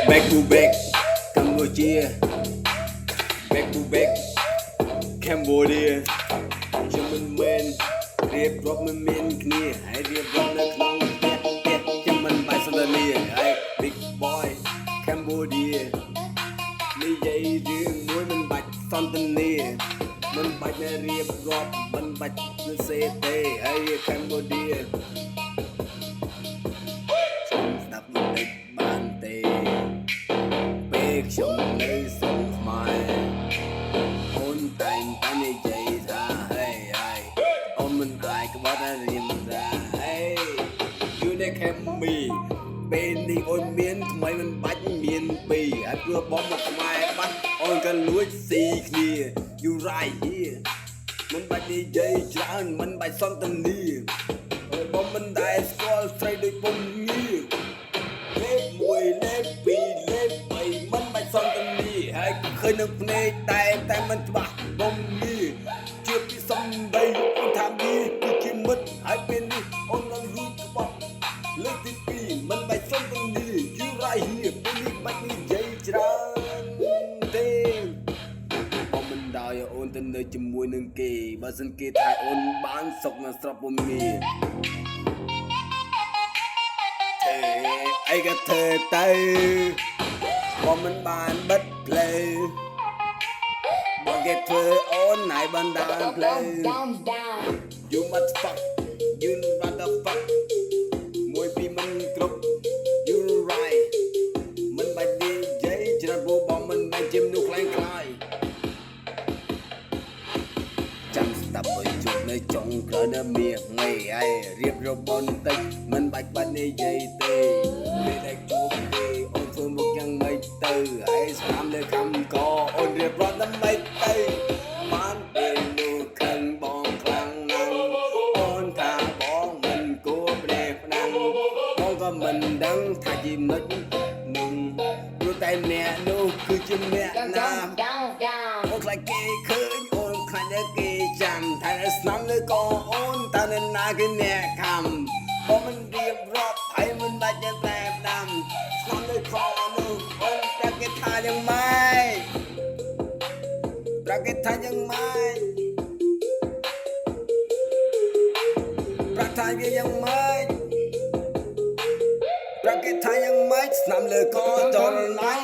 back to back Cambodia back to back Cambodia ខ្ញុំមិនមែនរៀបរាប់មិនមានគ្នាហើយរៀបរាប់នៅក្នុងផ្ទះខ្ញុំមិនបាយសន្តានាហើយ Big Boy Cambodia និយាយរឿងមួយមិនបាច់សន្តានាមិនបាច់នៅរៀបរាប់មិនបាច់ទៅសេទេហើយ Cambodia ស្ដាប់បន្តិចបានទេពេលខ្ញុំនៅស្រុកខ្មែរអូនតែងតែនិយាយថាហេហើយអូនមិនអាយក្បត់តែរៀមថាហេ You they can me ពេលនេះអូនមានថ្មីមិនបាច់មានពីរហើយព្រោះបងមកខ្មែរបាត់អូនក៏លួចស៊ីគ្នា You right here មិនបាច់និយាយច្រើនមិនបាច់សន្ទនាអូនបងមិនដែលស្គាល់ស្រីដូចពុំងារលេខ1លេខ2លេខ3មិនបាច់សន្ទនាហើយឃើញនឹងភ្នែកតែមិនច្បាស់ពុំងារជាពីសំដីអូនថាវាគឺជាមិត្តហើយពេលនេះអូននឹងរួចក្បត់លើកទី2មិនបាច់សន្ទនា You right here ពេលនេះបាច់និយាយច្រើនទេអូនមិនដោយអូនទៅនៅជាមួយនឹងគេបើសិនគេថាអូនបានសុកនៅស្រុកពុំងារអីក៏ធ្វើទៅបងមិនបានបិទផ្លូវបងគេធ្វើអូនហើយបណ្ដាលផ្លូវ You must fuck You mother fuck មួយពីរមិនគ្រប់ You right មិនបាច់និយាយច្រើនព្រោះបងមិនមែនជាមនុស្សខ្លាំងខ្លាយចាំស្ដាប់ឲ្យជប់នៅចុងក្រោយនៅមាសងៃហើយរៀបរាប់បន្តិចមិនបាច់និយាយទេពេលដែលជួបគេអូនធ្វើមុខយ៉ាងម៉េចទៅហើយស្ដាំលើខំកអូនរៀបរាប់ដើម្បីទៅបានពេលនោះខឹងបងខ្លាំងណាស់អូនថាបងមិនគួរប្រេះផ្ដាំងបងក៏មិនដឹងថាជីមិចនឹងព្រោះតែអ្នកនោះគឺជាអ្នកណាអូនខ្លាចគេឃើញអូនខ្លាចតែគេចាំថាស្នំលើកអូនតើនៅណាគឺអ្នកខំបងមិនរៀបរាប់ហើយមិនបាច់តែផ្ដាំស្នំលើកនោះអូនតែគេថាយ៉ាងម៉េចតែគេថាយ៉ាងម៉េចប្រថាវាយ៉ាងម៉េចប្រគេថាយ៉ាងម៉េចស្នំលើកចរណៃ